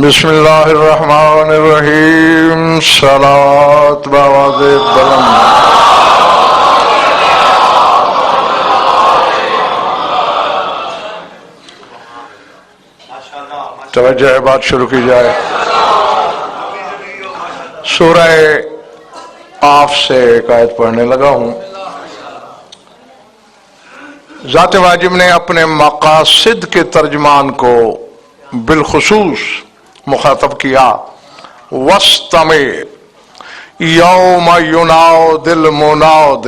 بسم اللہ الرحمن الرحیم. صلاۃ بآواز بلند. توجہ بات شروع کی جائے. سورہ آف سے ایک آیت پڑھنے لگا ہوں. ذات واجب نے اپنے مقاصد کے ترجمان کو بالخصوص مخاطب کیا. وَاسْتَمِعْ يَوْمَ يُنَادِ الْمُنَادِ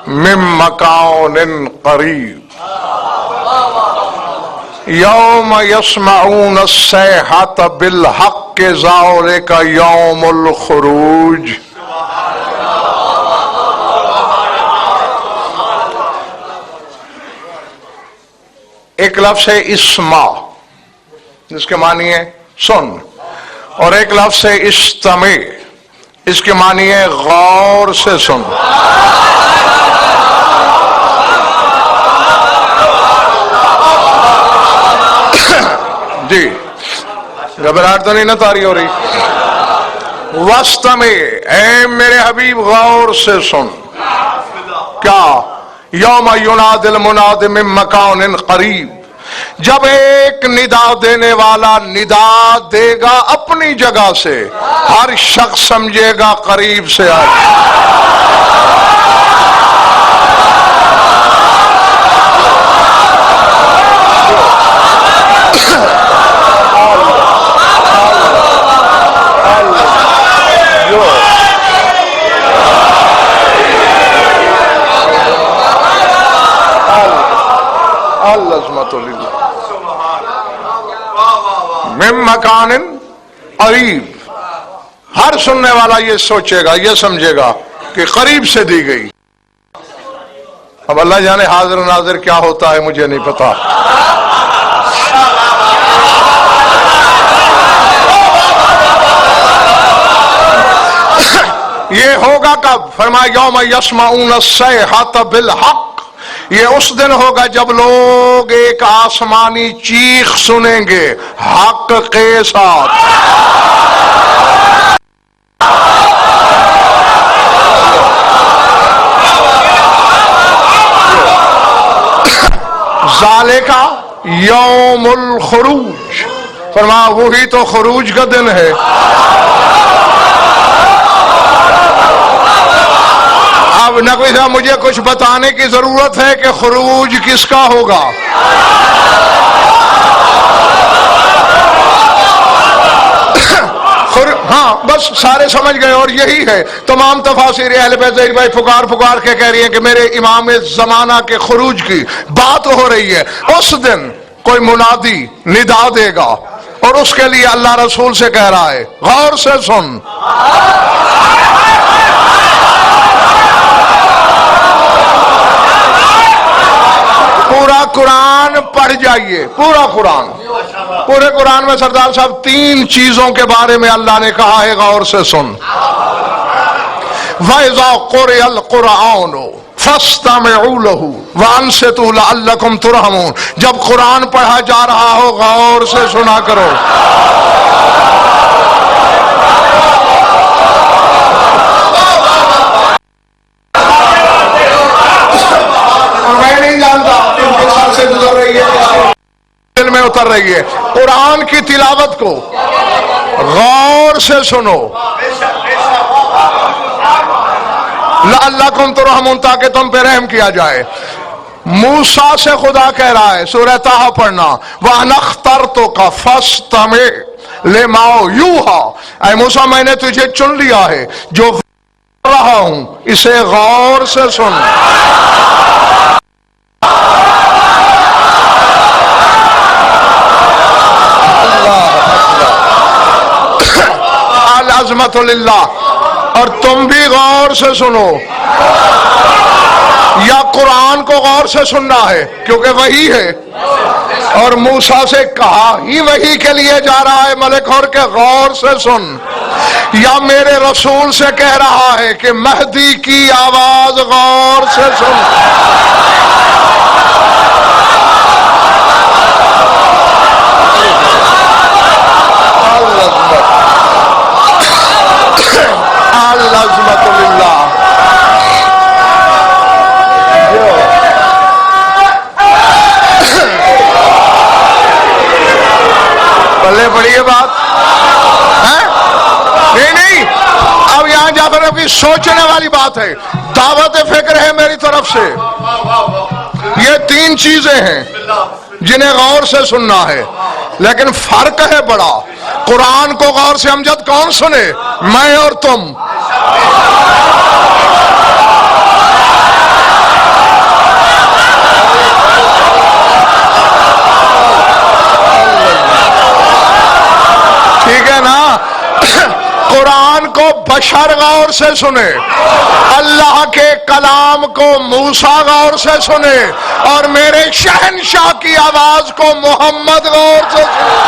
مِن مَّكَانٍ قَرِيبٍ يَوْمَ يَسْمَعُونَ الصَّيْحَةَ بِالْحَقِّ ذَلِكَ يَوْمُ الْخُرُوجِ. ایک لفظ ہے اسما جس کے معنی ہے سن، اور ایک لفظ ہے استمع اس کے معنی ہے غور سے سن. جی گھبراہٹ تو نہیں نہ طاری ہو رہی. واستمع اے میرے حبیب غور سے سن. کیا؟ یوم ینادی المنادی من مکان قریب، جب ایک ندا دینے والا ندا دے گا اپنی جگہ سے، ہر شخص سمجھے گا قریب سے العظمت للہ من مکان قریب. ہر سننے والا یہ سوچے گا، یہ سمجھے گا کہ قریب سے دی گئی. اب اللہ جانے حاضر و ناظر کیا ہوتا ہے مجھے نہیں پتا. یہ ہوگا کب؟ فرمایا یوم یسمعون الصیحۃ بالحق. یہ اس دن ہوگا جب لوگ ایک آسمانی چیخ سنیں گے حق کے ساتھ. ذالک یوم الخروج. فرمایا وہی تو خروج کا دن ہے. اب نہ کوئی صاحب مجھے کچھ بتانے کی ضرورت ہے کہ خروج کس کا ہوگا. ہاں بس سارے سمجھ گئے، اور یہی ہے تمام تفاسیر اہل بیت ظاہر بھائی پکار کے کہہ رہی ہیں کہ میرے امام زمانہ کے خروج کی بات ہو رہی ہے. اس دن کوئی منادی ندا دے گا اور اس کے لیے اللہ رسول سے کہہ رہا ہے غور سے سن. پورا قرآن پڑھ جائیے، پورا قرآن. پورے قرآن میں سردار صاحب 3 چیزوں کے بارے میں اللہ نے کہا ہے غور سے سن. وَإِذَا قُرِئَ الْقُرْآنُ فَاسْتَمِعُوا لَهُ وَأَنصِتُوا لَعَلَّكُمْ تُرْحَمُونَ. جب قرآن پڑھا جا رہا ہو غور سے سنا کرو. دل میں اتر رہی ہے. قرآن کی تلاوت کو غور سے سنو لعلکم ترحمون، تاکہ تم پہ رحم کیا جائے. موسیٰ سے خدا کہہ رہا ہے سورہ طٰہٰ پڑھنا وَأَنَا اخْتَرْتُكَ فَاسْتَمِعْ لِمَا يُوحَىٰ. اے موسیٰ میں نے تجھے چن لیا ہے، جو کر رہا ہوں اسے غور سے سن. العظمت للہ. اور تم بھی غور سے سنو. یا قرآن کو غور سے سننا ہے کیونکہ وہی ہے، اور موسیٰ سے کہا ہی وہی کے لیے جا رہا ہے ملک اور کہ غور سے سن، یا میرے رسول سے کہہ رہا ہے کہ مہدی کی آواز غور سے سن؟ العظمت للہ۔ پلے پڑی ہے بات ہے؟ نہیں، اب یہاں جا کر ابھی سوچنے والی بات ہے، دعوت فکر ہے میری طرف سے۔ یہ تین چیزیں ہیں جنہیں غور سے سننا ہے، لیکن فرق ہے بڑا۔ قرآن کو غور سے امجد کون سنے؟ میں اور تم۔ ٹھیک ہے نا؟ قرآن کو بشر غور سے سنے، اللہ کے کلام کو موسیٰ غور سے سنے، اور میرے شہنشاہ کی آواز کو محمد غور سے سنے۔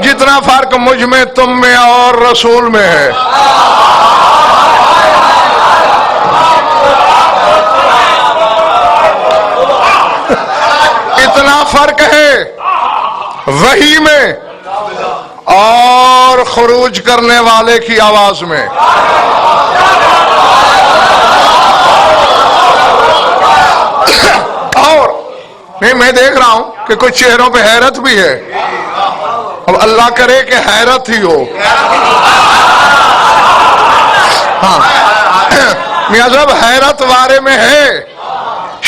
جتنا فرق مجھ میں، تم میں اور رسول میں ہے، اتنا فرق ہے وحی میں اور خروج کرنے والے کی آواز میں۔ اور نہیں، میں دیکھ رہا ہوں کہ کچھ چہروں پہ حیرت بھی ہے، اب اللہ کرے کہ حیرت ہی ہو۔ ہاں میاں صاحب، حیرت وارے میں ہے،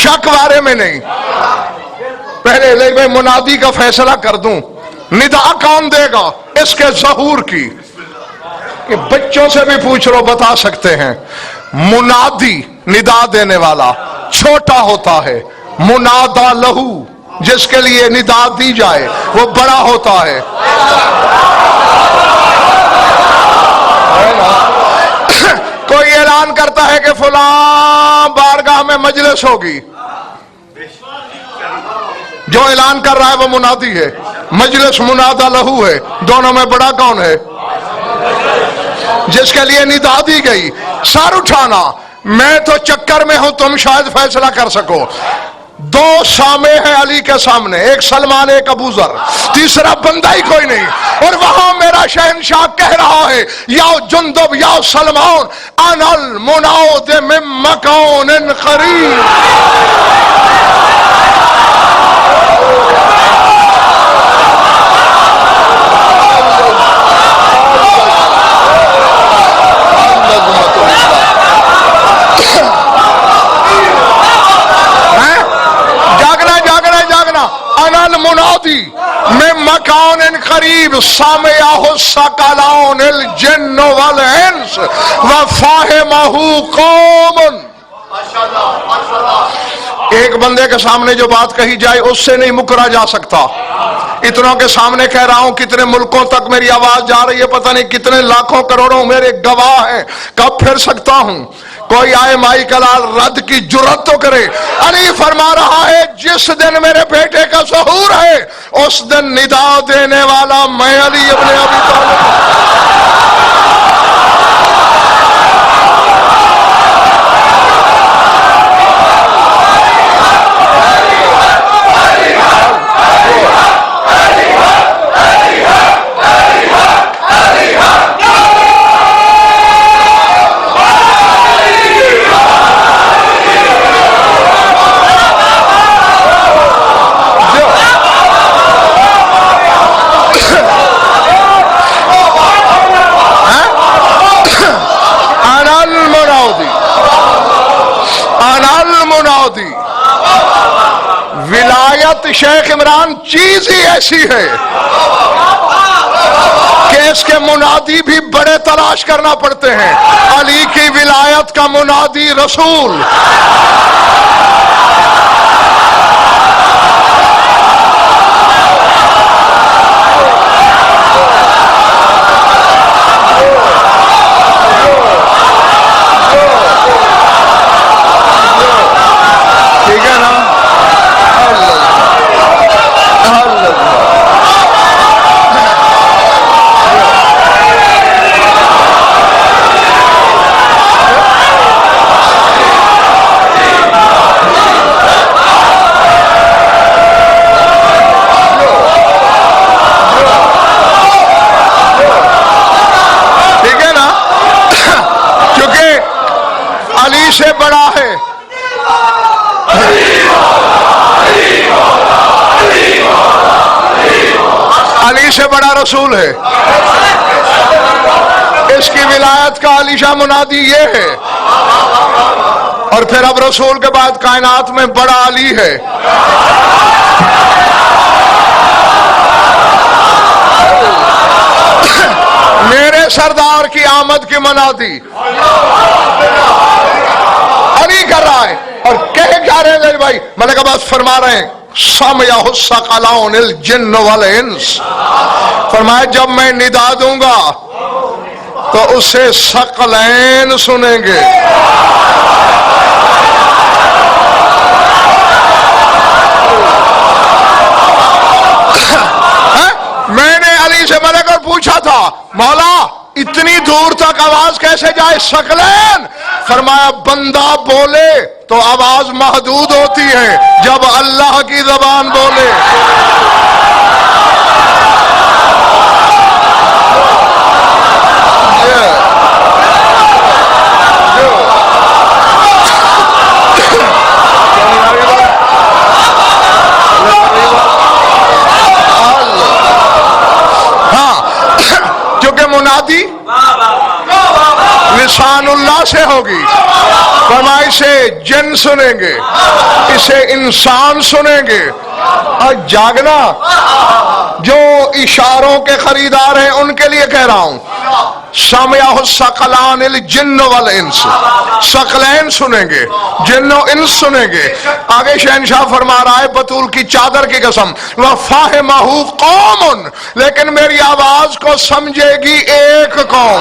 شک وارے میں نہیں۔ پہلے میں منادی کا فیصلہ کر دوں، ندا کون دے گا؟ اس کے ظہور کی، کہ بچوں سے بھی پوچھ لو بتا سکتے ہیں۔ منادی ندا دینے والا چھوٹا ہوتا ہے، منادا لہو جس کے لیے ندا دی جائے وہ بڑا ہوتا ہے۔ کوئی اعلان کرتا ہے کہ فلاں بارگاہ میں مجلس ہوگی، جو اعلان کر رہا ہے وہ منادی ہے، مجلس منادا لہو ہے، دونوں میں بڑا کون ہے؟ جس کے لیے ندا دی گئی۔ سر اٹھانا، میں تو چکر میں ہوں، تم شاید فیصلہ کر سکو۔ دو سامع ہیں علی کے سامنے، ایک سلمان ایک ابو ذر، تیسرا بندہ ہی کوئی نہیں، اور وہاں میرا شہنشاہ کہہ رہا ہے یا جندب یا سلمان انا المناد من مکان قریب۔ المنادی من مکان قریب سامعہ الثقلان الجن والانس وفاہمہ قوم۔ ایک بندے کے سامنے جو بات کہی جائے اس سے نہیں مکرا جا سکتا۔ اتنوں کے سامنے کہہ رہا ہوں، کتنے ملکوں تک میری آواز جا رہی ہے، پتہ نہیں کتنے لاکھوں کروڑوں میرے گواہ ہیں، کب پھر سکتا ہوں۔ کوئی آئے مائی کلال رد کی جرات تو کرے۔ علی فرما رہا ہے جس دن میرے بیٹے کا ظہور ہے اس دن ندا دینے والا میں علی ابن ابی طالب۔ شیخ عمران چیز ہی ایسی ہے کہ اس کے منادی بھی بڑے تلاش کرنا پڑتے ہیں. علی کی ولایت کا منادی رسول. ٹھیک ہے نا؟ علی سے بڑا ہے. علی سے بڑا رسول ہے. اس کی ولایت کا علی شاہ منادی یہ ہے. اور پھر اب رسول کے بعد کائنات میں بڑا علی ہے. میرے سردار کی آمد کی منادی علی کر رہا ہے. اور کہے کیا رہے ہیں بھائی؟ ملک عباس فرما رہے ہیں سمعہ الثقلان الجن والانس. فرمایا جب میں ندا دوں گا تو اسے ثقلین سنیں گے. میں نے علی سے ملک اور پوچھا تھا مولا اتنی دور تک آواز کیسے جائے ثقلین؟ فرمایا بندہ بولے تو آواز محدود ہوتی ہے، جب اللہ کی زبان بولے منادی لسان اللہ سے ہوگی. فرمایا اسے جن سنیں گے، اسے انسان سنیں گے. اور جاگنا جو اشاروں کے خریدار ہیں ان کے لیے کہہ رہا ہوں سمعہ الثقلان الجن والانس. ثقلین سنیں گے، جن و انس سنیں گے. آگے شہنشاہ فرما رہا ہے بطول کی چادر کی قسم وَفَاهِمَهُ قَوْمٌ، لیکن میری آواز کو سمجھے گی ایک قوم.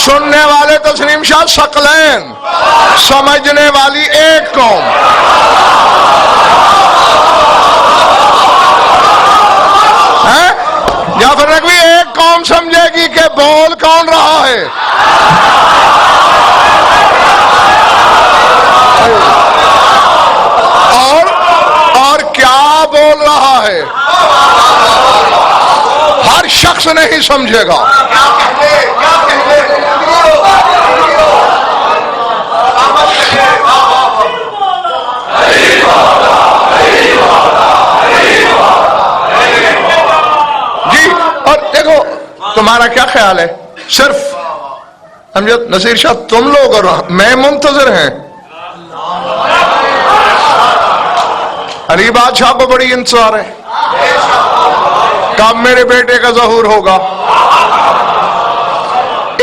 سننے والے تسلیم شاہ ثقلین، سمجھنے والی ایک قوم. جعفر نقوی ایک قوم سمجھے گی کہ بول کون رہا ہے. اور کیا بول رہا ہے ہر شخص نہیں سمجھے گا. جی اور دیکھو تمہارا کیا خیال ہے؟ صرف امجد نصیر شاہ تم لوگ اور میں منتظر ہیں. علی بادشاہ کو بڑی انتظار ہے کب میرے بیٹے کا ظہور ہوگا.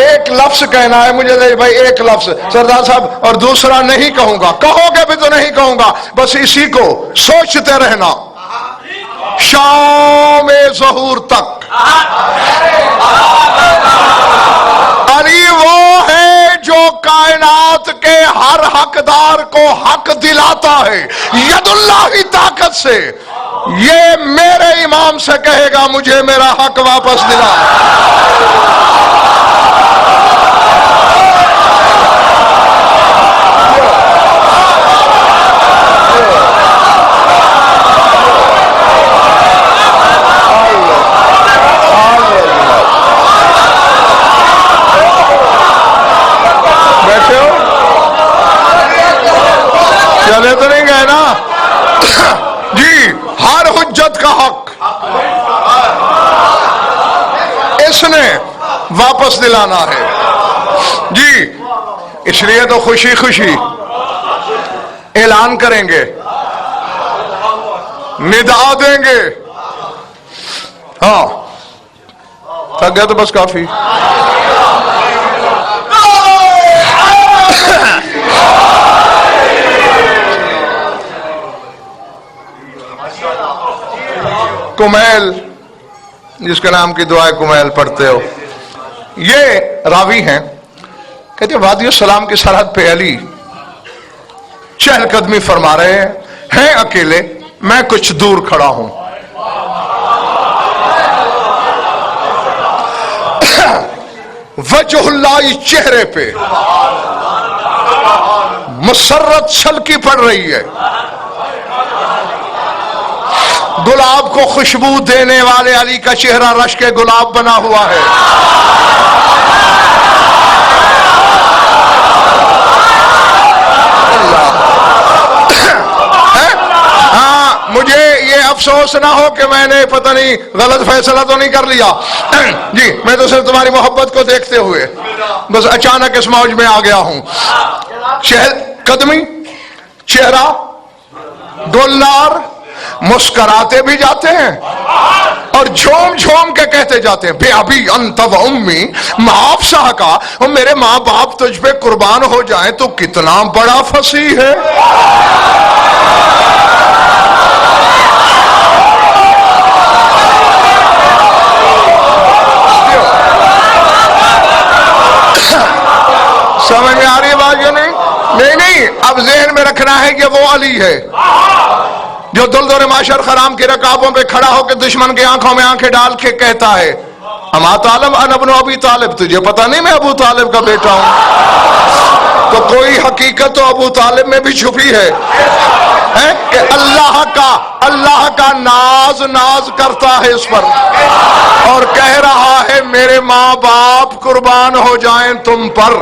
ایک لفظ کہنا ہے مجھے بھائی، ایک لفظ سردار صاحب، اور دوسرا نہیں کہوں گا. کہو گے بھی تو نہیں کہوں گا، بس اسی کو سوچتے رہنا شام ظہور تک. علی وہ ہے جو کائنات کے ہر حقدار کو حق دلاتا ہے ید اللہ کی طاقت سے. یہ میرے امام سے کہے گا مجھے میرا حق واپس دلا. ہے نا؟ جی ہر حجت کا حق اس نے واپس دلانا ہے جی، اس لیے تو خوشی خوشی اعلان کریں گے، ندا دیں گے. ہاں تھک گیا تو بس کافی. کمیل، جس کے نام کی دعائیں کمیل پڑھتے ہو، یہ راوی ہیں، کہتے ہیں وادی السلام کی سرحد پہ علی چہل قدمی فرما رہے ہیں اکیلے، میں کچھ دور کھڑا ہوں. وجہ اللہ چہرے پہ مسرت چھلکی پڑ رہی ہے، گلاب کو خوشبو دینے والے علی کا چہرہ رشک گلاب بنا ہوا ہے. مجھے یہ افسوس نہ ہو کہ میں نے پتہ نہیں غلط فیصلہ تو نہیں کر لیا جی، میں تو صرف تمہاری محبت کو دیکھتے ہوئے بس اچانک اس موج میں آ گیا ہوں. چہل قدمی، چہرہ گلنار، مسکراتے بھی جاتے ہیں اور جھوم جھوم کے کہتے جاتے ہیں بے ابی انت و امی، معاف سا کا، اور میرے ماں باپ تجھ پہ قربان ہو جائیں تو کتنا بڑا فصیح ہے. سمجھ میں آ رہی ہے بات یا نہیں؟ نہیں، اب ذہن میں رکھنا ہے کہ وہ علی ہے جو دلدل معاشر خرام کی رکابوں پہ کھڑا ہو کے دشمن کی آنکھوں میں آنکھیں ڈال کے کہتا ہے اما طالب انا ابن ابی طالب، تجھے پتا نہیں میں ابو طالب کا بیٹا ہوں؟ تو کوئی حقیقت تو ابو طالب میں بھی چھپی ہے کہ اللہ کا ناز کرتا ہے اس پر اور کہہ رہا ہے میرے ماں باپ قربان ہو جائیں تم پر.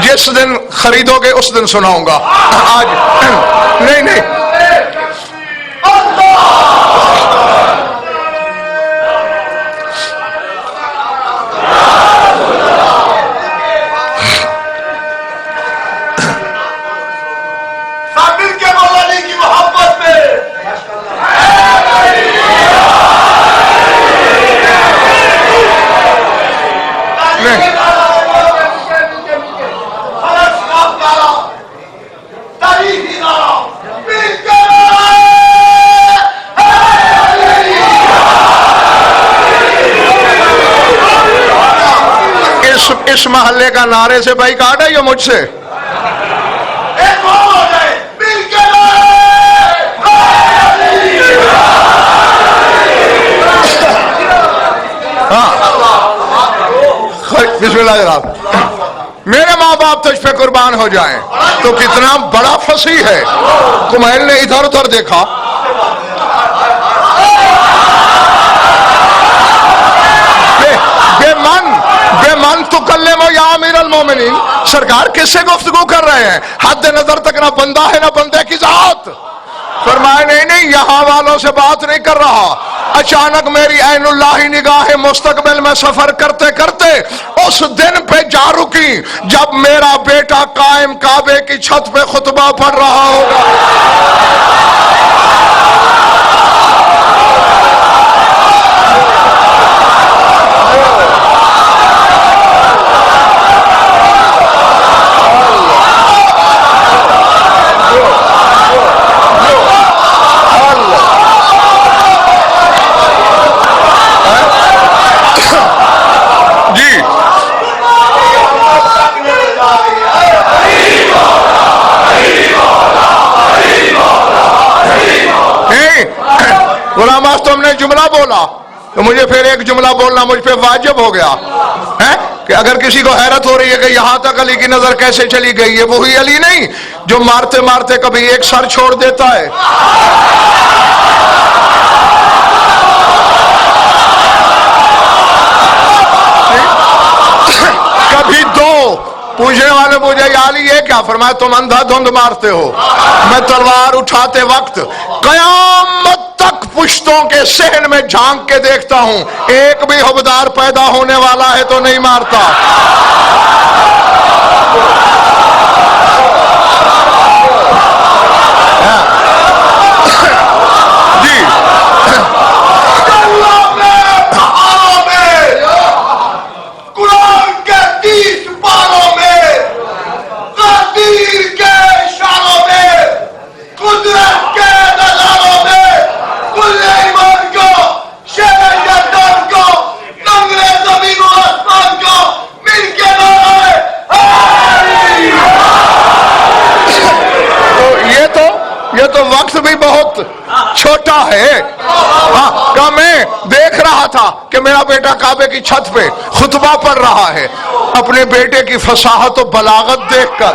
جس دن خریدو گے اس دن سناؤں گا، آج نہیں. اس محلے کا نعرے سے بھائی کاٹ ہے یہ مجھ سے. بسم اللہ جناب. میرے ماں باپ تجھ پہ قربان ہو جائیں تو کتنا بڑا فصیح ہے. کمیل نے ادھر ادھر دیکھا، بے من تکلم یا امیر المومنین، سرکار کس سے گفتگو کر رہے ہیں؟ حد نظر تک نہ بندہ ہے نہ بندے کی ذات. فرمایا نہیں یہاں والوں سے بات نہیں کر رہا. اچانک میری عین اللہ نگاہ مستقبل میں سفر کرتے کرتے اس دن پہ جا رکی جب میرا بیٹا قائم کعبے کی چھت پہ خطبہ پڑھ رہا ہوگا. غلام تم نے جملہ بولا تو مجھے پھر ایک جملہ بولنا مجھ پہ واجب ہو گیا ہے کہ اگر کسی کو حیرت ہو رہی ہے کہ یہاں تک علی کی نظر کیسے چلی گئی ہے، وہی علی نہیں جو مارتے مارتے کبھی ایک سر چھوڑ دیتا ہے. پوچھنے والے پوچھا یا علی یہ کیا؟ فرمایا تم اندھا دھند مارتے ہو، میں تلوار اٹھاتے وقت قیامت تک پشتوں کے صحن میں جھانک کے دیکھتا ہوں، ایک بھی حبدار پیدا ہونے والا ہے تو نہیں مارتا۔ جی قرآن کے 30 پاروں میں، قدیر کے اشاروں میں، قدرت کے نظاروں میں، کل ایمان کو، شہر جدن کو، ننگے زمین و آسمان کو مل کے نعرہ یہ تو وقت بھی بہت چھوٹا ہے۔ ہاں میں دیکھ رہا تھا کہ میرا بیٹا کعبے کی چھت پہ خطبہ پڑھ رہا ہے، اپنے بیٹے کی فصاحت و بلاغت دیکھ کر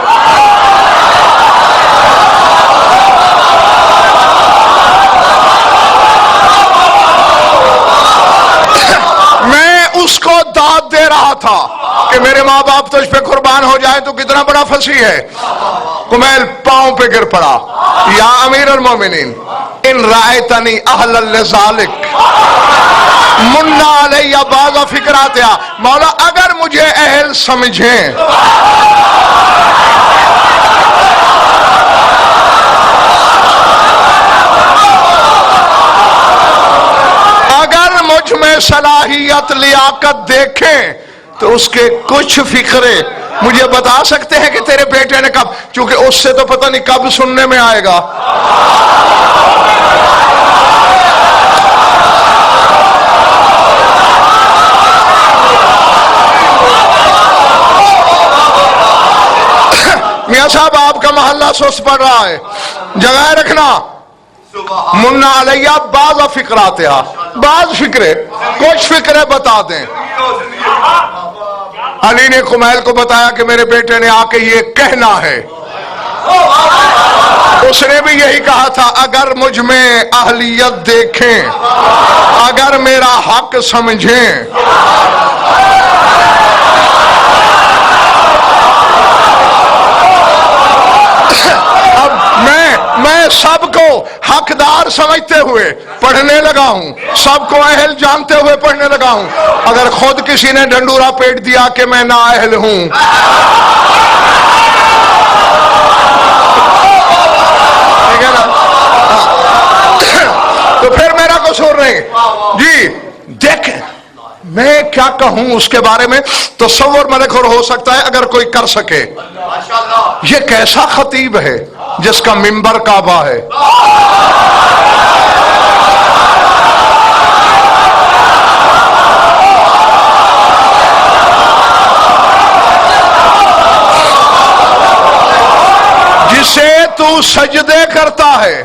میں اس کو داد دے رہا تھا کہ میرے ماں باپ تجھ پہ قربان ہو جائے تو کتنا بڑا فصیح ہے۔ کمیل پاؤں پہ گر پڑا، یا امیر المومنین ان رائتنی اہل لذالک منا علیہ بعض فکراتیا، مولا اگر مجھے اہل سمجھیں اگر مجھ میں صلاحیت لیاقت دیکھیں تو اس کے کچھ فکرے مجھے بتا سکتے ہیں کہ تیرے بیٹے نے کب، چونکہ اس سے تو پتہ نہیں کب سننے میں آئے گا۔ میاں صاحب آپ کا محلہ سست پڑ رہا ہے، جگہ رکھنا۔ منا علیہ بعض فکراتیا، بعض فکرے، کچھ فکرے بتا دیں۔ علی نے کمیل کو بتایا کہ میرے بیٹے نے آ کے یہ کہنا ہے، اس نے بھی یہی کہا تھا اگر مجھ میں اہلیت دیکھیں، اگر میرا حق سمجھیں۔ اب میں سب کو حقدار سمجھتے ہوئے پڑھنے لگا ہوں، سب کو اہل جانتے ہوئے پڑھنے لگا ہوں۔ اگر خود کسی نے ڈنڈورا پیٹ دیا کہ میں نااہل ہوں، ٹھیک ہے نا، تو پھر میرا قصور نہیں۔ جی دیکھیں میں کیا کہوں اس کے بارے میں، تصور میرے کو ہو سکتا ہے اگر کوئی کر سکے۔ یہ کیسا خطیب ہے جس کا منبر کعبہ ہے؟ جسے تو سجدے کرتا ہے،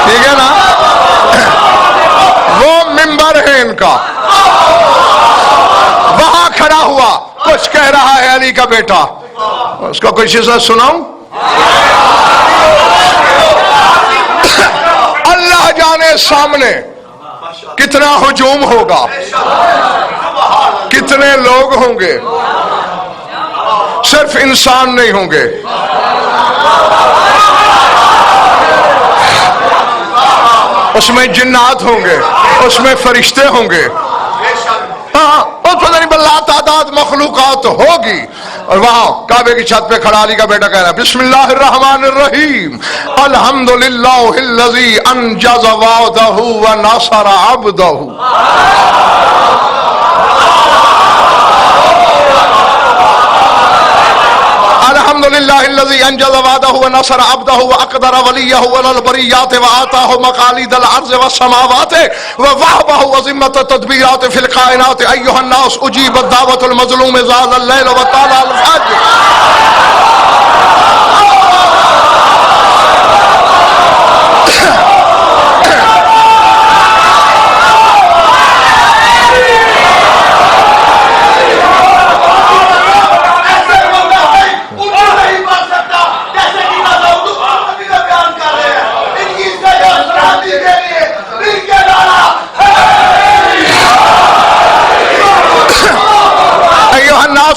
ٹھیک ہے نا، وہ منبر ہے ان کا، وہاں کھڑا ہوا کچھ کہہ رہا ہے علی کا بیٹا، اس کا کوئی قصہ سناؤں؟ اللہ جانے سامنے کتنا ہجوم ہوگا، کتنے لوگ ہوں گے، صرف انسان نہیں ہوں گے، اس میں جنات ہوں گے، اس میں فرشتے ہوں گے، ہاں اور پتہ نہیں بلا تعداد مخلوقات ہوگی۔ اور وہاں کعبے کی چھت پہ کھڑا علی کا بیٹا کہہ رہا ہے بسم اللہ الرحمن الرحیم الحمدللہ الذی انجز وعدہ ونصر عبدہ۔ الحمدللہ الذی انجز وعدہ ونصر عبدہ واقدر ولیہ علی البریات وآتاہ مقالید الارض والسماوات ووہبہ وذمۃ التدبیرات فی الکائنات ایھا الناس اجیبت دعوت المظلوم زال اللیل وطال الفجر۔ نہیں بن سکتا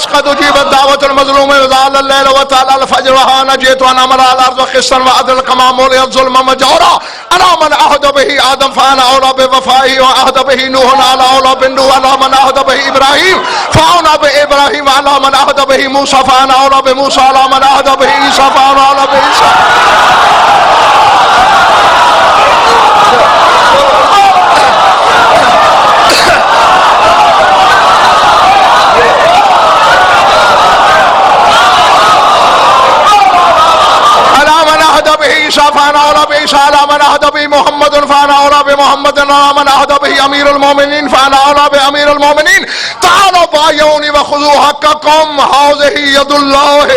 الناس قد اجيبت دعوة المظلوم وزال الليل وتعالى الفجر وها نجيت وانا امر على الارض قسطا وعدل كما مولي الظلم مجورا انا من عهد به ادم فانا اولى بوفائه وعهد به نوح على اولى بنوح على من عهد به ابراهيم فانا بابراهيم على من عهد به موسى فانا اولى بموسى على من عهد به عيسى فانا اولى بعيسى. فانا اولى بعيسى على من عهد به محمد فانا اولى بمحمد على من عهد به امير المؤمنين فانا اولى بامير المؤمنين. تعالوا بايعوني وخذوا حقكم هذه يد الله.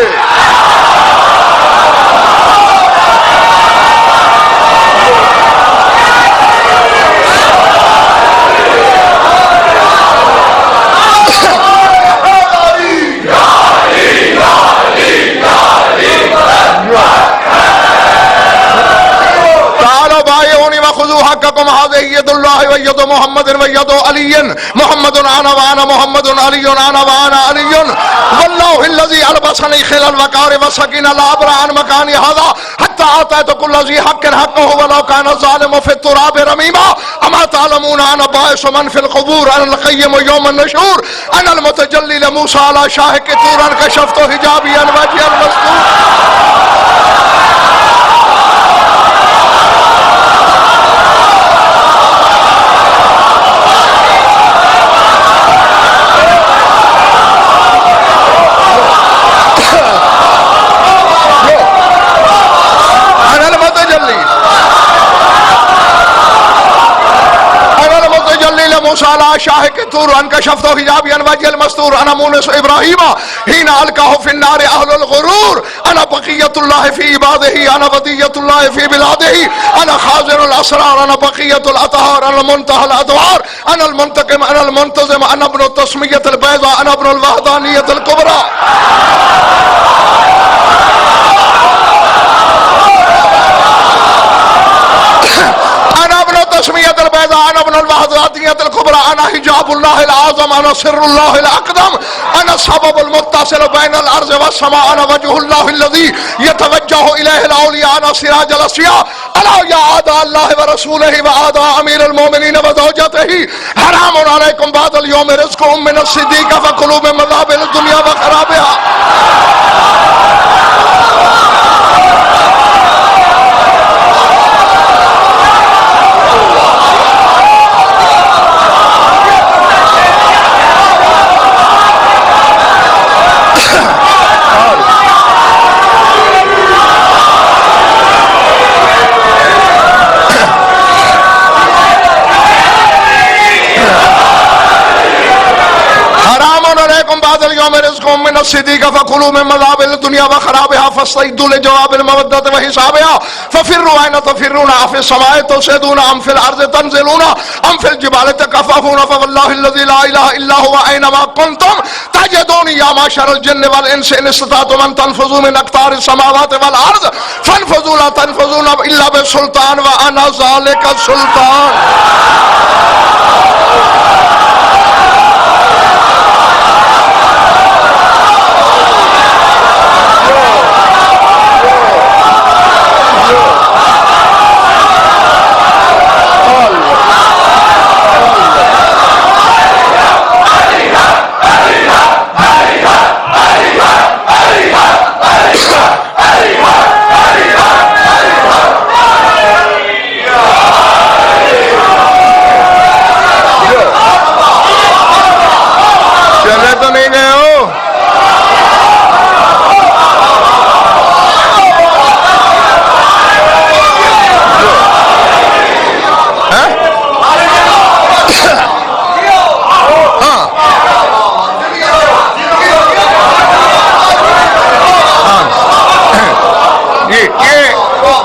حقكم هذه يد الله ويد محمد ويد علي. محمد انا وانا محمد علي انا وانا علي. والله الذي البسني خلال الوقار والسكينه لا ابرا عن مكاني هذا حتى اتيت كل ذي حق حقه ولو كان الظالم في التراب رميما. اما تعلمون انا باعث من في القبور انا القيم يوم النشور انا المتجلي لموسى على شاهق طور كشفت حجابي عن وجه المستور. موسى على شاهق الطور ان كشفت حجابي عن وجه المستور انا مونس ابراهيم حين القاه في النار اهل الغرور انا بقية الله في عباده انا ودية الله في بلاده انا خازن الاسرار انا بقية الاطهار انا منتهى الادوار انا المنتقم انا المنتظم انا ابن التسمية البيضاء انا ابن الوحدانية الكبرى. انا ابن التسمية البيضاء انا ابن الوحدانية الكبرى انا حجاب الله العظم انا سر الله الاقدم انا السبب المتصل بين الارض والسماء انا وجه الله الذي يتوجه اليه الاولياء انا سراج الاشياء الا يا اعداء الله ورسوله واعداء امير المؤمنين وزوجته حرام عليكم بعد اليوم رزقهم من الصديق فكلوا من مذاهب الدنيا وخرابها. من الصديق فكلوا من مذاهب الدنيا وخرابها فاستعدوا لجواب المودة وحسابها ففروا اين تفرون في السماء تصعدون ام في الارض تنزلون ام في الجبال تكففون فوالله الذي لا اله الا هو اينما كنتم تجدوني يا معشر الجن والانس ان استطعتم ان تنفذوا من اقطار السماوات والارض فانفذوا لا تنفذون الا بالسلطان وانا ذلك السلطان.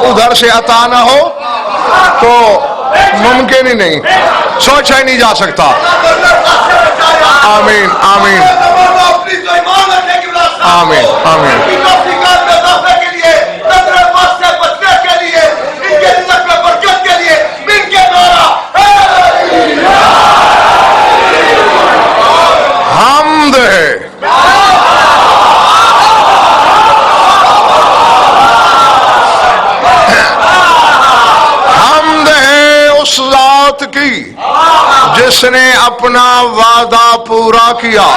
ادھر سے عطا نہ ہو تو ممکن ہی نہیں، سوچا ہی نہیں جا سکتا. آمین آمین آمین آمین. حمد ہے جس نے اپنا وعدہ پورا کیا،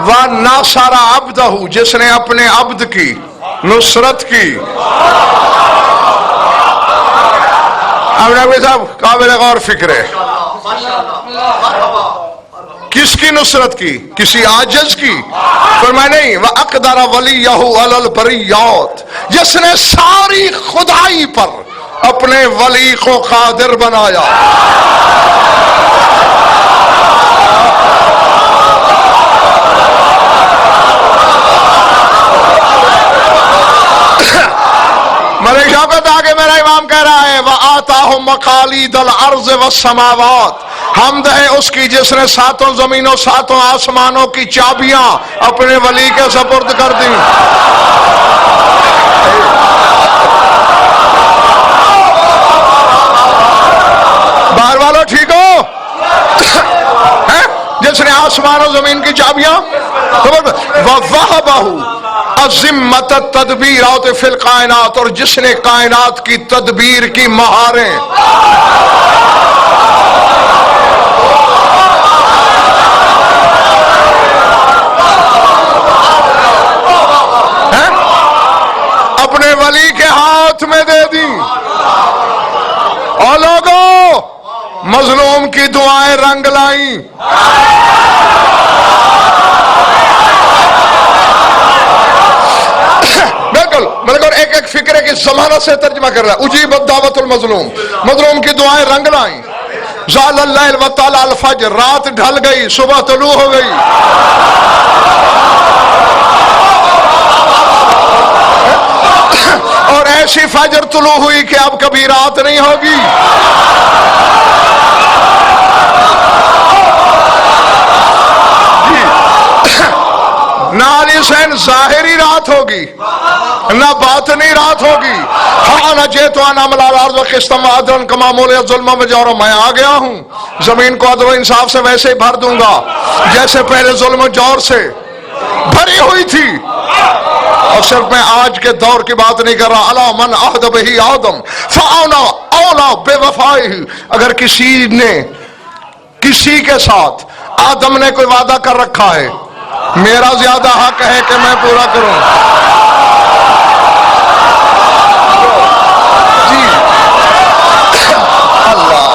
وَنَصَرَ عَبْدَهُ، جس نے اپنے عبد کی نصرت کی۔ اب نبی صاحب قابل غور فکر ہے، کس کی نصرت کی؟ کسی عاجز کی؟ فرمایا نہیں، وَأَقْدَرَ وَلِيَّهُ عَلَى الْبَرِيَّاتِ، جس نے ساری خدائی پر اپنے ولی کو قادر بنایا۔ میرے شوکت آگے میرا امام کہہ رہا ہے وَآتَاهُ مَقَالِيدَ الْأَرْضِ وَالسَّمَاوَاتِ، حمد ہے اس کی جس نے ساتوں زمینوں ساتوں آسمانوں کی چابیاں اپنے ولی کے سپرد کر دیں۔ باہر والوں ٹھیک ہو؟ جس نے آسمان و زمین کی چابیاں، وَوَهَبَهُ عظمت التدبیرات فی الکائنات، اور جس نے کائنات کی تدبیر کی مہاریں، اپنے ولی کے ہاتھ میں دے دی۔ اور لوگوں، مظلوم کی دعائیں رنگ لائیں۔ بالکل ایک ایک فکرے کی زمانہ سے ترجمہ کر رہا ہے۔ اجیبت دعوت المظلوم، مظلوم کی دعائیں رنگ لائیں۔ زال اللیل وطلع الفجر، رات ڈھل گئی صبح طلوع ہو گئی۔ اور ایسی فجر طلوع ہوئی کہ اب کبھی رات نہیں ہوگی۔ نہ علی سین ظاہری رات ہوگی نہ باطنی رات ہوگی۔ ہاں جیتو انا ملال عرض و قسطم عدل کما مولی ظلم و جور، میں آ گیا ہوں زمین کو عدل و انصاف سے ویسے ہی بھر دوں گا جیسے پہلے ظلم و جور سے بھری ہوئی تھی۔ اور صرف میں آج کے دور کی بات نہیں کر رہا، الا من عہد بہ آدم فاولا اولا بے وفائہ، اگر کسی کے ساتھ آدم نے کوئی وعدہ کر رکھا ہے، میرا زیادہ حق ہے کہ میں پورا کروں۔ جی اللہ،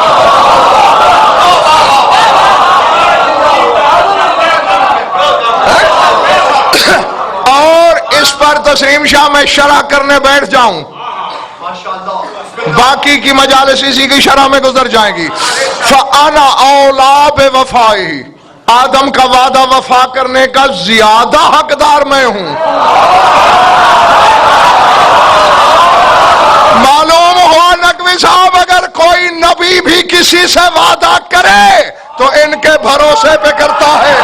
اور اس پر تسلیم شاہ میں شرح کرنے بیٹھ جاؤں، باقی کی مجالس اسی کی شرح میں گزر جائیں گی۔ فَأَنَا أَوْلَىٰ بِوَفَائِهِ، آدم کا وعدہ وفا کرنے کا زیادہ حقدار میں ہوں۔ معلوم ہوا نقوی صاحب اگر کوئی نبی بھی کسی سے وعدہ کرے تو ان کے بھروسے پہ کرتا ہے۔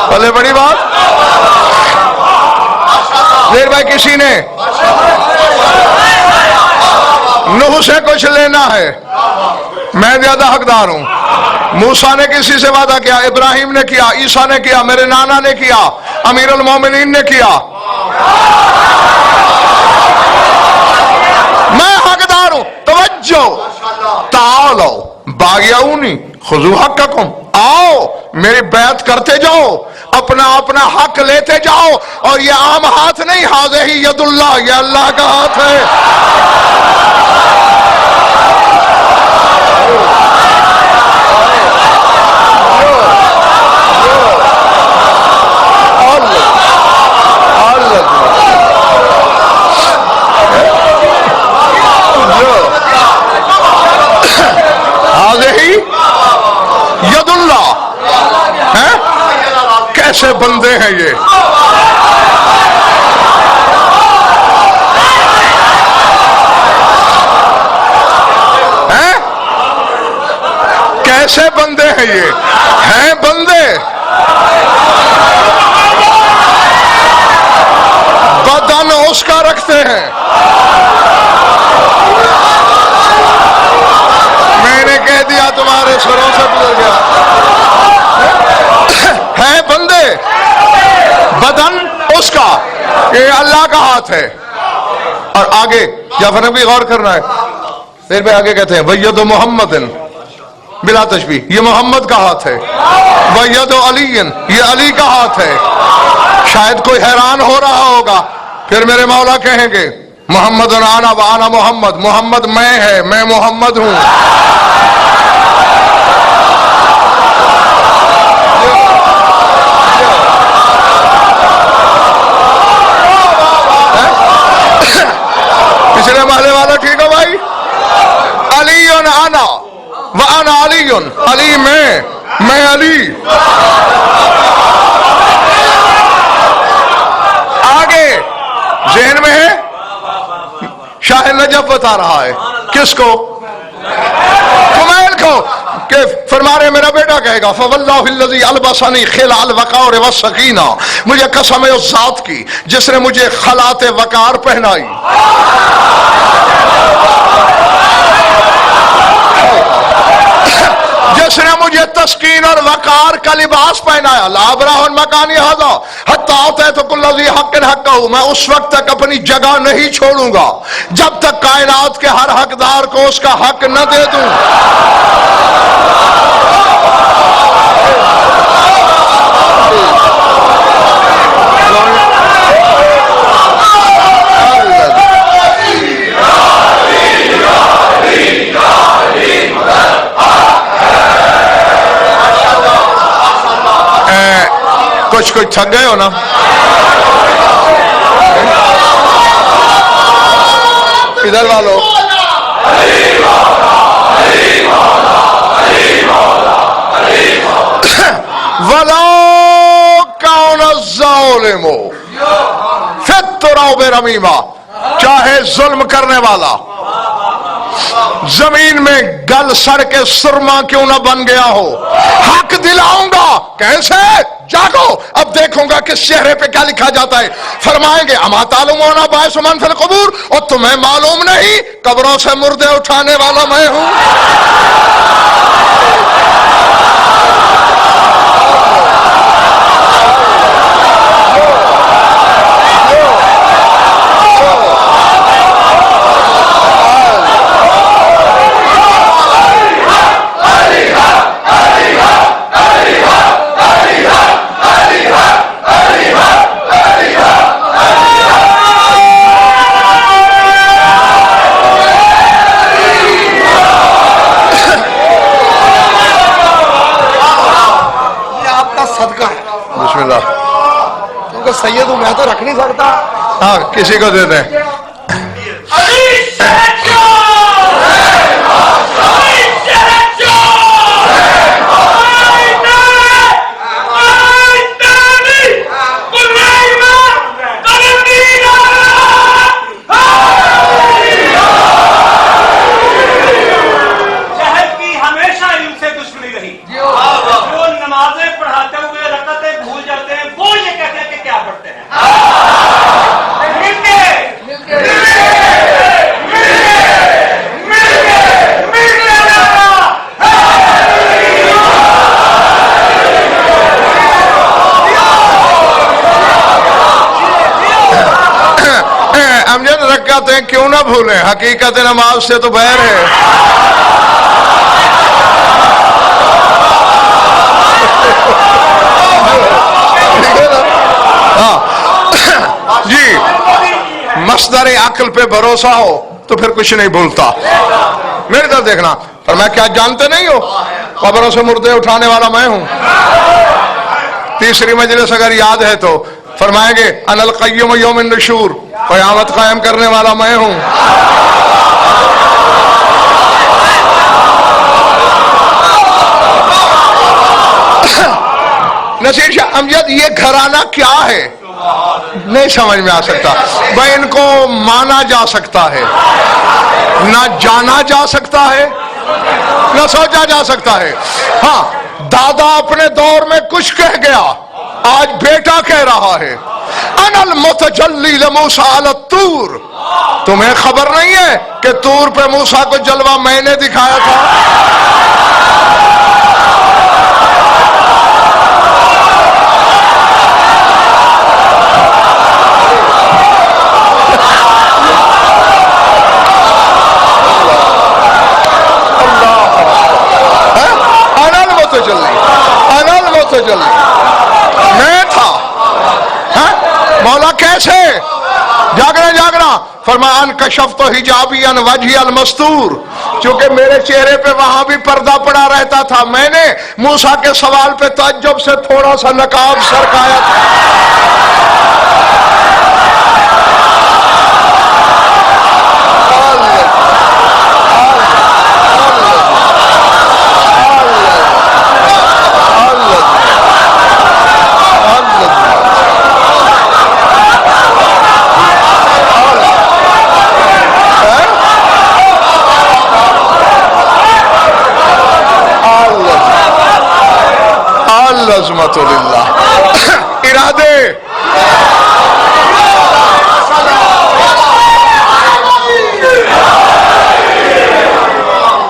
بھلے بڑی بات دیر بھائی، کسی نے نوح سے کچھ لینا ہے، میں زیادہ حقدار ہوں۔ موسیٰ نے کسی سے وعدہ کیا، ابراہیم نے کیا، عیسیٰ نے کیا، میرے نانا نے کیا، امیر المومنین نے کیا، میں حقدار ہوں۔ توجہ، تعالو باغیعونی خذو حقکم، آؤ میری بیعت کرتے جاؤ، اپنا اپنا حق لیتے جاؤ، اور یہ عام ہاتھ نہیں، ہاذہ ید اللہ، یہ اللہ کا ہاتھ ہے۔ ید اللہ، کیسے بندے ہیں یہ؟ کیسے بندے ہیں یہ؟ ہیں بندے، بدن اس کا رکھتے یہ اللہ کا ہاتھ ہے. اور آگے جعفر نبی غور کرنا ہے، پھر پہ آگے کہتے ہیں وَيَدُ مُحَمَّدٍ بلا تشبیہ، یہ محمد کا ہاتھ ہے. وَيَدُ عَلِيٍّ، یہ علی کا ہاتھ ہے. شاید کوئی حیران ہو رہا ہوگا، پھر میرے مولا کہیں گے محمد انا وانا محمد، محمد میں ہے، میں محمد ہوں. پچھلے محلے والا ٹھیک ہو بھائی؟ علی انا وانا علی، علی میں علی. آگے ذہن میں ہے، شاہ نجف بتا رہا ہے کس کو؟ کمیل کو، کہ فرما رہے میرا بیٹا کہے گا فواللہ الذی البسنی خلع الوقار والسکینہ، مجھے قسم ہے اس ذات کی جس نے مجھے خلعت وقار پہنائی. جس نے مجھے تسکین اور وقار کا لباس پہنایا. لا ابرح مکانی ھذا حتی آتیت کل ذی حق حقہ، میں اس وقت تک اپنی جگہ نہیں چھوڑوں گا جب تک کائنات کے ہر حقدار کو اس کا حق نہ دے دوں. کچھ تھک گئے ہو نا؟ ادھر والو وَلَوْ كَانَ الظَّالِمُ فِي التُّرَابِ رَمِيمًا، چاہے ظلم کرنے والا زمین میں گل سڑ کے سرما کیوں نہ بن گیا ہو، حق دلاؤں گا. کیسے؟ جاگو، اب دیکھوں گا کس چہرے پہ کیا لکھا جاتا ہے. فرمائیں گے اما تعلمون باعث من فی القبور، اور تمہیں معلوم نہیں قبروں سے مردے اٹھانے والا میں ہوں. بسم اللہ. کیونکہ سید ہوں میں تو رکھ نہیں سکتا. ہاں کسی کو دے دیں. کیوں نہ بھولیں، حقیقت نماز سے تو بہر ہے. جی مصدر عقل پہ بھروسہ ہو تو پھر کچھ نہیں بھولتا. میری طرف دیکھنا، اور میں کیا جانتے نہیں ہو قبروں سے مردے اٹھانے والا میں ہوں. تیسری مجلس اگر یاد ہے تو فرمائیں گے انا القیوم یوم النشور، قیامت قائم کرنے والا میں ہوں. نصیر شاہ امجد یہ گھرانہ کیا ہے نہیں سمجھ میں آ سکتا. بھائی ان کو مانا جا سکتا ہے، نہ جانا جا سکتا ہے، نہ سوچا جا سکتا ہے. ہاں دادا اپنے دور میں کچھ کہہ گیا، آج بیٹا کہہ رہا ہے انا المتجلی لموسیٰ علی الطور. تمہیں خبر نہیں ہے کہ طور پہ موسیٰ کو جلوہ میں نے دکھایا تھا؟ ان کشفت حجابی عن وجہی المستور، چونکہ میرے چہرے پہ وہاں بھی پردہ پڑا رہتا تھا، میں نے موسیٰ کے سوال پہ تعجب سے تھوڑا سا نقاب سرکایا تھا۔ عظمت للہ۔ ارادے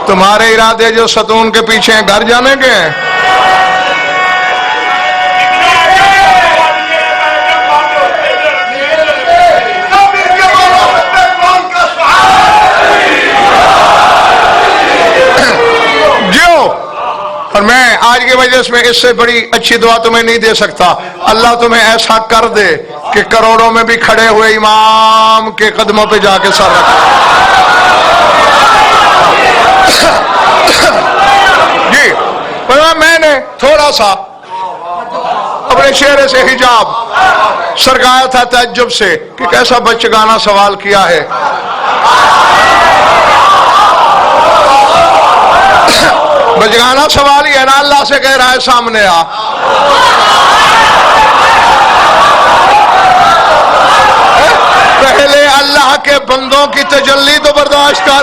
تمہارے ارادے جو ستون کے پیچھے ہیں، گھر جانے کے ہیں؟ اور میں آج کے مجلس میں اس سے بڑی اچھی دعا تمہیں نہیں دے سکتا، اللہ تمہیں ایسا کر دے کہ کروڑوں میں بھی کھڑے ہوئے امام کے قدموں پہ جا کے سر رکھے۔ جی میں نے تھوڑا سا اپنے چہرے سے حجاب سرکایا تھا تعجب سے کہ کیسا بچگانہ سوال کیا ہے۔ بچگانہ سوال ہی ہے نا، اللہ سے کہہ رہا ہے سامنے آ۔ پہلے اللہ کے بندوں کی تجلی تو برداشت کر۔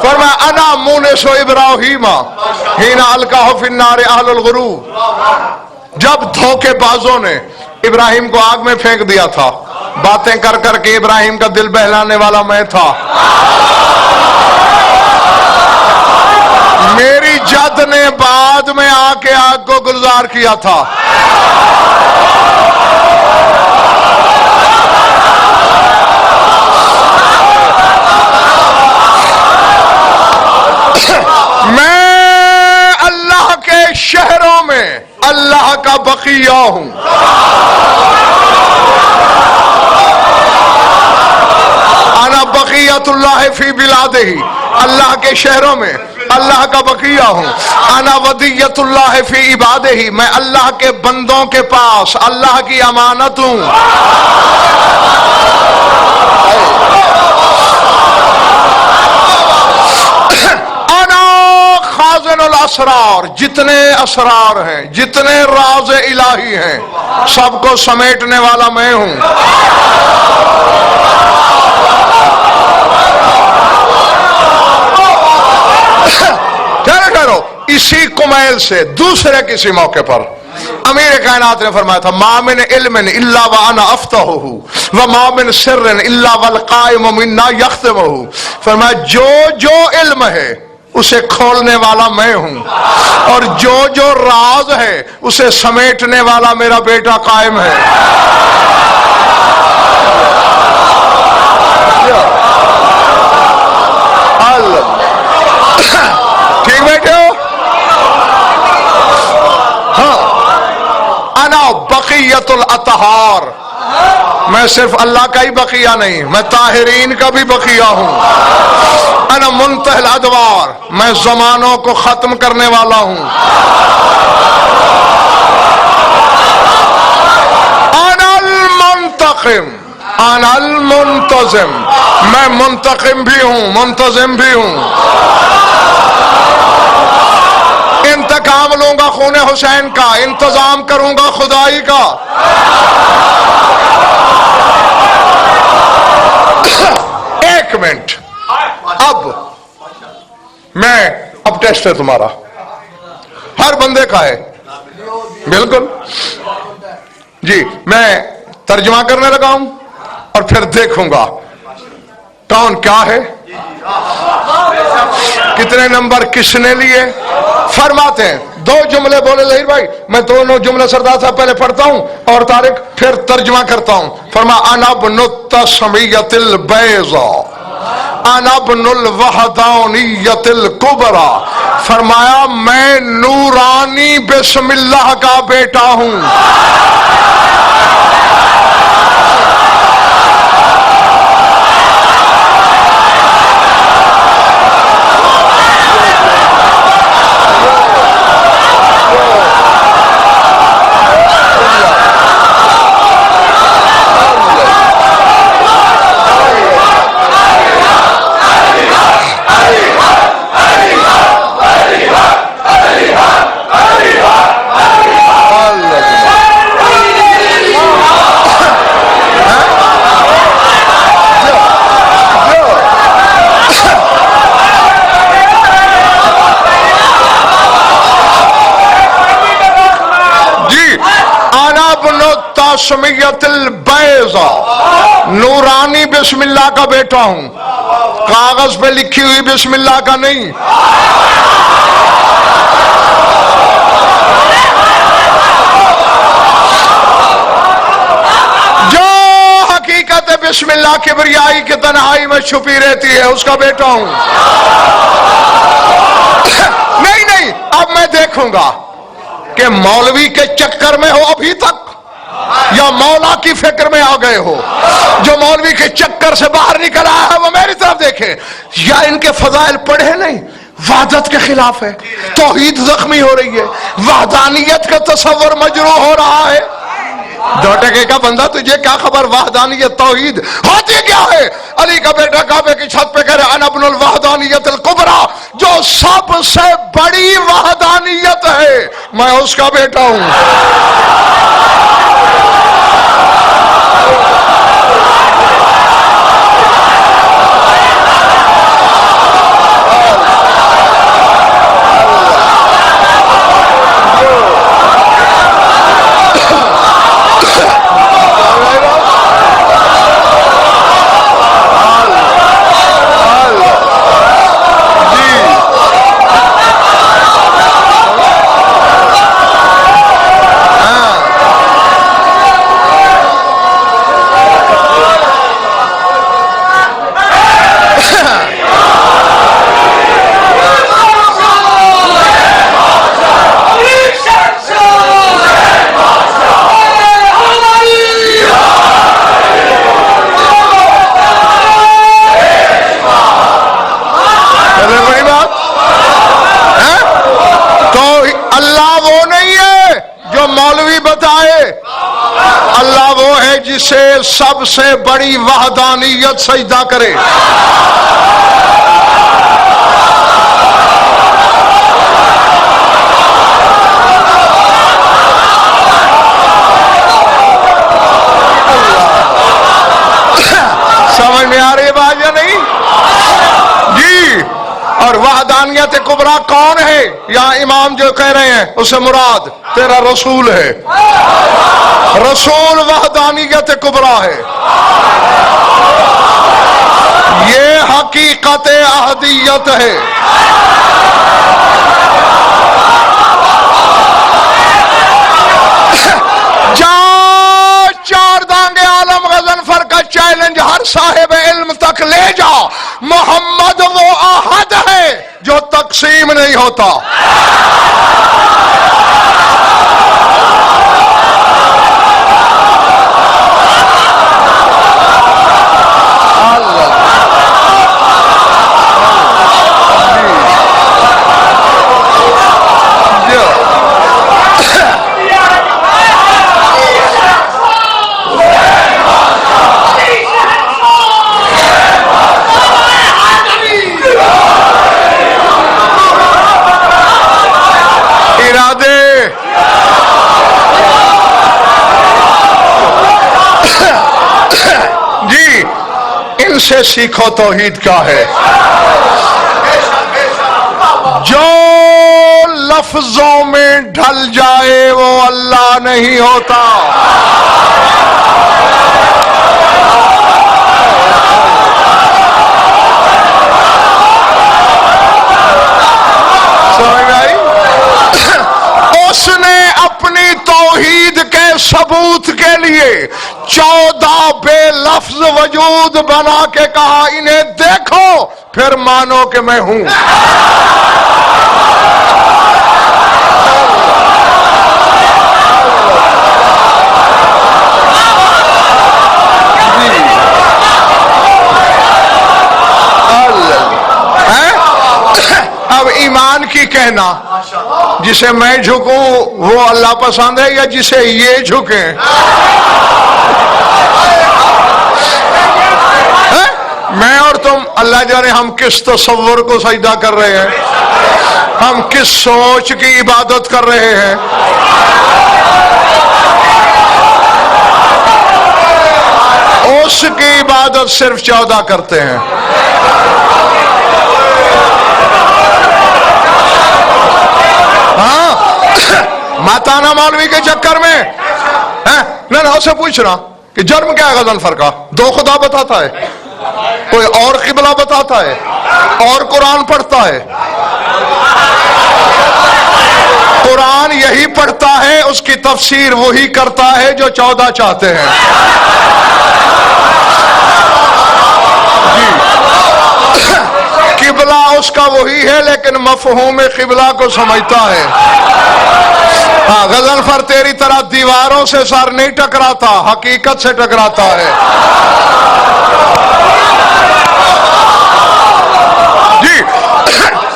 فرمایا انا مونس ابراہیم حین القاہ فی النار اہل الغرور، جب دھوکے بازوں نے ابراہیم کو آگ میں پھینک دیا تھا، باتیں کر کر کے ابراہیم کا دل بہلانے والا میں تھا، میری جد نے بعد میں آ کے آگ کو گلزار کیا تھا۔ میں اللہ کے شہروں میں اللہ کا بقیہ ہوں، انا بقیت اللہ فی بلادہ، اللہ کے شہروں میں اللہ کا بقیہ ہوں، انا ودیت اللہ فی عبادہ، میں اللہ کے بندوں کے پاس اللہ کی امانت ہوں۔ خازن الاسرار، جتنے اسرار ہیں، جتنے راز الہی ہیں، سب کو سمیٹنے والا میں ہوں۔ کرو اسی کمیل سے دوسرے کسی موقع پر امیر کائنات نے فرمایا تھا ما من علم الا وانا افتحہ وما من سر الا والقائم منا یختمہ، فرمایا جو علم ہے اسے کھولنے والا میں ہوں، اور جو راز ہے اسے سمیٹنے والا میرا بیٹا قائم ہے۔ ٹھیک بیٹھے ہو؟ ہاں، انا بقیت الاطہار، میں صرف اللہ کا ہی بقیہ نہیں، میں طاہرین کا بھی بقیہ ہوں۔ انا منتہی الادوار، میں زمانوں کو ختم کرنے والا ہوں۔ انا المنتقم، انا المنتظم، میں منتقم بھی ہوں منتظم بھی ہوں۔ انتقام لوں گا خون حسین کا، انتظام کروں گا خدائی کا۔ ایک منٹ، اب ٹیسٹ ہے تمہارا، ہر بندے کا ہے، بالکل جی۔ میں ترجمہ کرنے لگا ہوں اور پھر دیکھوں گا کون کیا ہے، کتنے نمبر کس نے لیے۔ فرماتے ہیں دو جملے بولے ظہیر بھائی، میں دونوں جملے سردار صاحب پہلے پڑھتا ہوں اور طارق پھر ترجمہ کرتا ہوں۔ فرما انا ابن التسمیۃ البیضاء، انا ابن الوحدانیت الکبریٰ، فرمایا میں نورانی بسم اللہ کا بیٹا ہوں۔ سمیت البیضا، نورانی بسم اللہ کا بیٹا ہوں، کاغذ پہ لکھی ہوئی بسم اللہ کا نہیں۔ جو حقیقت بسم اللہ کبریائی کی تنہائی میں چھپی رہتی ہے اس کا بیٹا ہوں۔ نہیں، اب میں دیکھوں گا کہ مولوی کے چکر میں ہو ابھی تک یا مولا کی فکر میں آ گئے ہو۔ جو مولوی کے چکر سے باہر نکل آیا ہے وہ میری طرف دیکھے، یا ان کے فضائل پڑھے نہیں، وحدت کے خلاف ہے، توحید زخمی ہو رہی ہے، وحدانیت کا تصور مجروح ہو رہا ہے۔ دو ٹکے کا بندہ تجھے کیا خبر وحدانیت توحید ہوتی کیا ہے؟ علی کا بیٹا کعبے کی چھت پہ کہہ رہے انا ابن الوحدانیت الکبریٰ، جو سب سے بڑی وحدانیت ہے میں اس کا بیٹا ہوں۔ اللہ وہ ہے جسے سب سے بڑی وحدانیت سجدہ کرے۔ سمجھ میں آ رہی بات یا نہیں؟ جی، اور وحدانیت کبریٰ کون ہے؟ یہاں امام جو کہہ رہے ہیں اس سے مراد تیرا رسول ہے۔ رسول وحدانیت کبریٰ ہے، یہ حقیقت احدیت ہے۔ چار دانگے عالم غضنفر کا چیلنج ہر صاحب علم تک لے جا، محمد وہ احد ہے جو تقسیم نہیں ہوتا۔ جی، ان سے سیکھو توحید کیا ہے۔ جو لفظوں میں ڈھل جائے وہ اللہ نہیں ہوتا۔ اس نے اپنی توحید کے ثبوت کے لیے 14 بے لفظ وجود بنا کے کہا انہیں دیکھو پھر مانو کہ میں ہوں. اب ایمان کی کہنا جسے میں جھکوں وہ اللہ پسند ہے یا جسے یہ جھکیں؟ میں اور تم اللہ جانے ہم کس تصور کو سجدہ کر رہے ہیں، ہم کس سوچ کی عبادت کر رہے ہیں. اس کی عبادت صرف 14 کرتے ہیں. ہاں ماتانا مولوی کے چکر میں نہ اسے پوچھنا کہ جرم کیا ہے غضنفر کا؟ 2 خدا بتاتا ہے، کوئی اور قبلہ بتاتا ہے، اور قرآن پڑھتا ہے. قرآن یہی پڑھتا ہے، اس کی تفسیر وہی کرتا ہے جو 14 چاہتے ہیں. قبلہ اس کا وہی ہے لیکن مفہوم قبلہ کو سمجھتا ہے. ہاں غضنفر تیری طرح دیواروں سے سر نہیں ٹکراتا، حقیقت سے ٹکراتا ہے. جی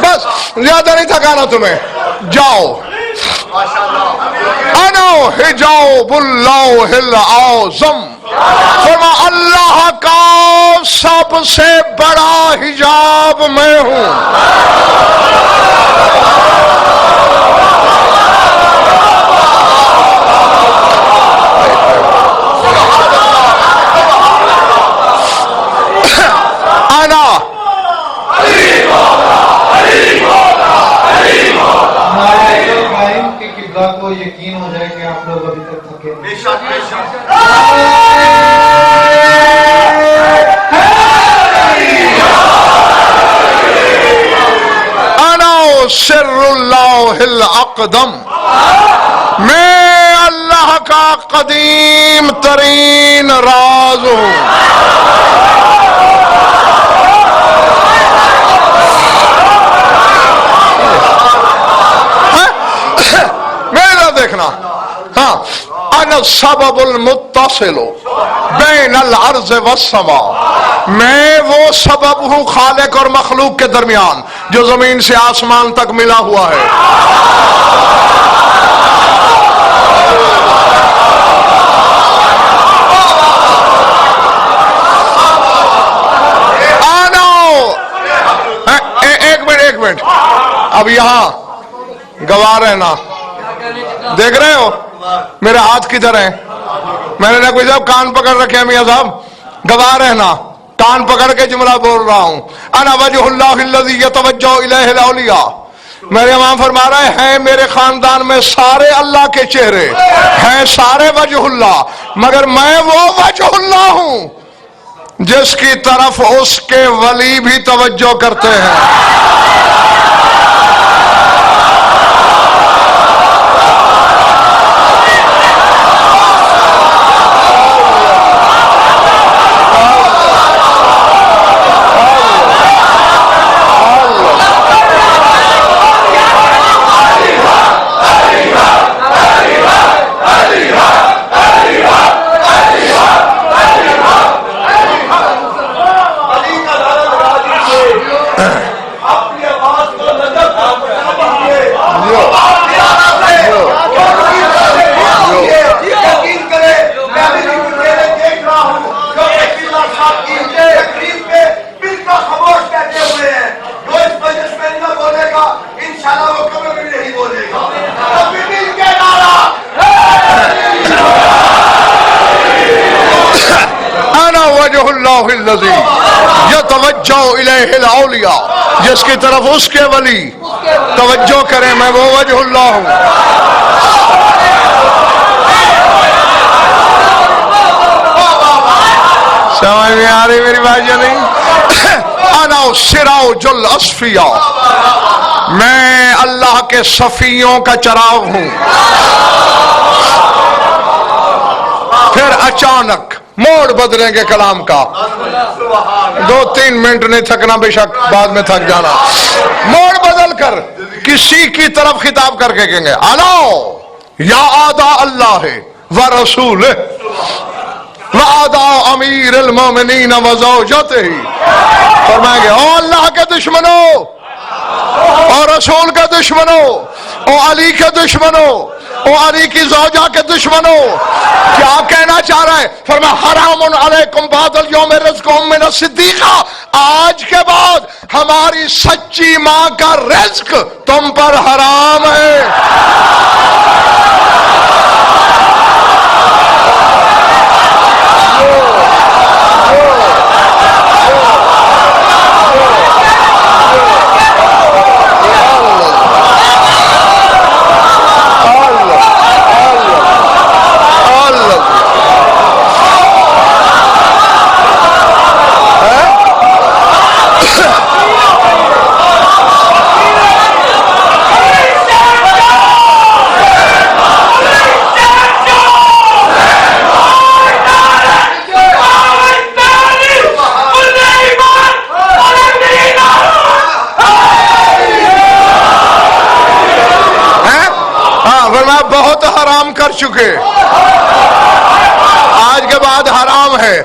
بس زیادہ نہیں تھکانا تمہیں، جاؤ. انو حجاب اللہ العظم، فرما اللہ کا سب سے بڑا حجاب میں ہوں. انا کو یقین ہو جائے کہ آپ لوگ ابھی تک تھکے. بے شک بے شک. انا سر اللہ الاقدم، میں اللہ کا قدیم ترین راز ہوں. دیکھنا ہاں انا السبب المتصل بین الارض والسماء، میں وہ سبب ہوں خالق اور مخلوق کے درمیان جو زمین سے آسمان تک ملا ہوا ہے. ایک منٹ اب یہاں گواہ رہنا. دیکھ رہے ہو میرے ہاتھ کدھر ہیں؟ میں نے نقوی صاحب کان پکڑ رکھے ہیں، میاں صاحب گواہ رہنا، کان پکڑ کے جملہ بول رہا ہوں. انا وجہ اللہ الذی یتوجہ الیہ الاولیاء، میرے امام فرما رہے ہیں میرے خاندان میں سارے اللہ کے چہرے ہیں، سارے وجہ اللہ، مگر میں وہ وجہ اللہ ہوں جس کی طرف اس کے ولی بھی توجہ کرتے ہیں. الذی یتوجہ الیہ الاولیاء، جس کی طرف اس کے ولی توجہ کریں، میں وہ وجہ اللہ ہوں. سمجھ میں آ رہی میری بات یا نہیں؟ انا سراج الاصفیاء، میں اللہ کے صفیوں کا چراغ ہوں. پھر اچانک موڑ بدلیں گے کلام کا. 2-3 منٹ نہیں تھکنا، بے شک بعد میں تھک جانا. موڑ بدل کر کسی کی طرف خطاب کر کے کہیں گے الو یا آدھا اللہ و رسول و آدھا امیر المومنین و زوجتہ. فرمائیں گے او اللہ کے دشمنوں، اور رسول کے دشمنوں، او علی کے دشمنوں، او علی کی زوجہ کے دشمنوں. کیا کہنا چاہ رہا ہے؟ فرمایا حرام علیکم بعد الیوم رزقکم من الصدیقہ. آج کے بعد ہماری سچی ماں کا رزق تم پر حرام ہے. بہت حرام کر چکے، آج کے بعد حرام ہے.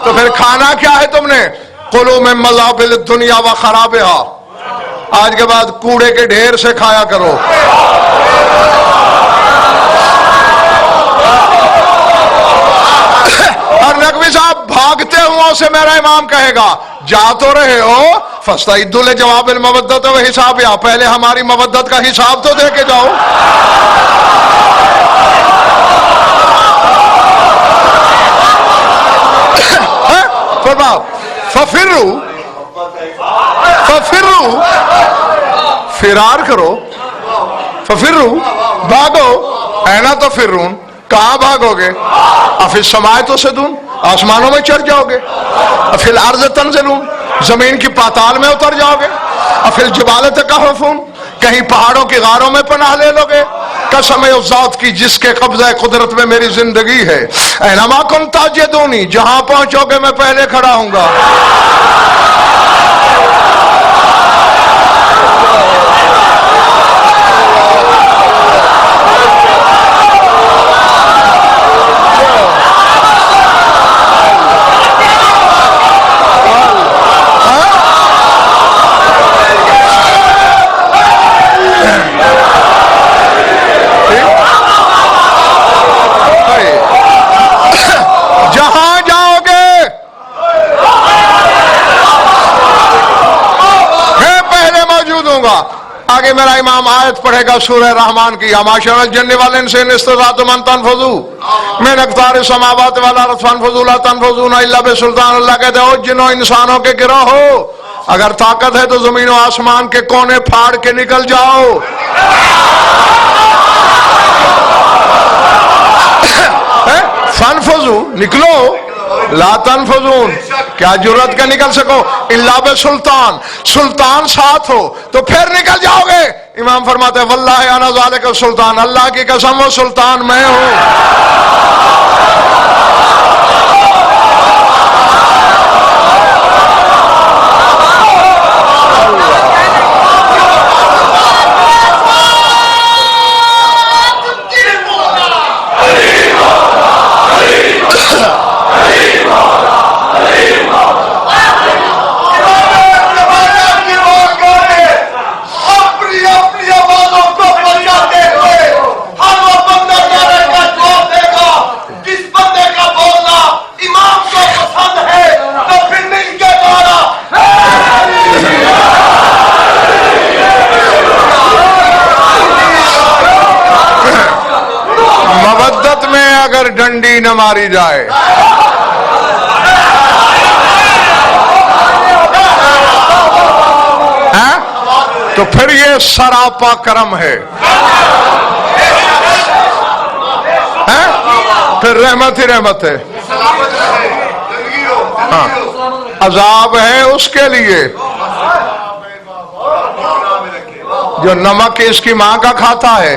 تو پھر کھانا کیا ہے تم نے؟ قلوا من مذابل الدنیا و خرابہا. آج کے بعد کوڑے کے ڈھیر سے کھایا کرو. اور نقوی صاحب بھاگتے ہوں سے میرا امام کہے گا جا تو رہے ہو فاستعدوا لجواب المودت و حسابها. پہلے ہماری مودت کا حساب تو دے کے جاؤ. ففروا فرار کرو. ففروا بھاگو. اینا تو فرون، کہاں بھاگو گے؟ افی السماء تصعدون، آسمانوں میں چڑھ جاؤ گے. افی الارض تنزلون، زمین کی پاتال میں اتر جاؤ گے. افی الجبال تکہفون، کہیں پہاڑوں کی غاروں میں پناہ لے لو گے. قسم اس ذات کی جس کے قبضہ قدرت میں میری زندگی ہے. اینما کن تجدونی، جہاں پہنچو گے میں پہلے کھڑا ہوں گا. آگے میرا امام آیت پڑھے گا سورہ رحمان کی. معاشر الجن والانس ان استطعتم ان تنفذوا من اقطار السماوات والارض فانفذوا لا تنفذون الا بسلطان. اللہ کہتے ہیں جنوں انسانوں کے گروہ ہو، اگر طاقت ہے تو زمین و آسمان کے کونے پھاڑ کے نکل جاؤ. فانفذوا نکلو، لا تنفذون کیا جرت کا نکل سکو الا بسلطان. سلطان ساتھ ہو تو پھر نکل جاؤ گے. امام فرماتے ہیں واللہ انا ذالک السلطان، اللہ کی قسم وہ سلطان میں ہوں. ڈنڈی نہ ماری جائے تو پھر یہ سراپا کرم ہے. پھر رحمت ہی رحمت ہے. عذاب ہے اس کے لیے جو نمک اس کی ماں کا کھاتا ہے.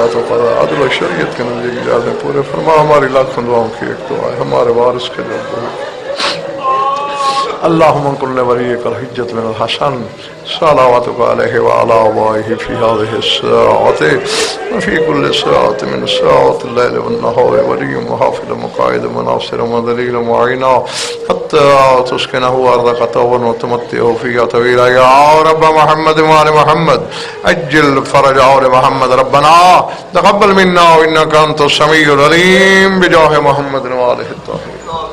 حاجات و قضا عدل و شریعت کے نتیجے کی اجازت پورے فرما. ہماری لاکھوں دعاؤں کی ایک دعا ہے ہمارے وارث کے جو اللهم كن لوليك الحجة من الحسن صلواتك عليه وعلى آبائه في هذه الساعة وفي كل ساعة من ساعات الليل والنهار ولي وحافظ مقاعد مناصر وذليل معينا حتى تسكنه أرضك طوعا وتمتعه فيها طويلا. يا رب محمد وآل محمد أجل فرج آل محمد. ربنا تقبل منا وإنك أنت السميع العليم بجاه محمد وآله الطاهرين.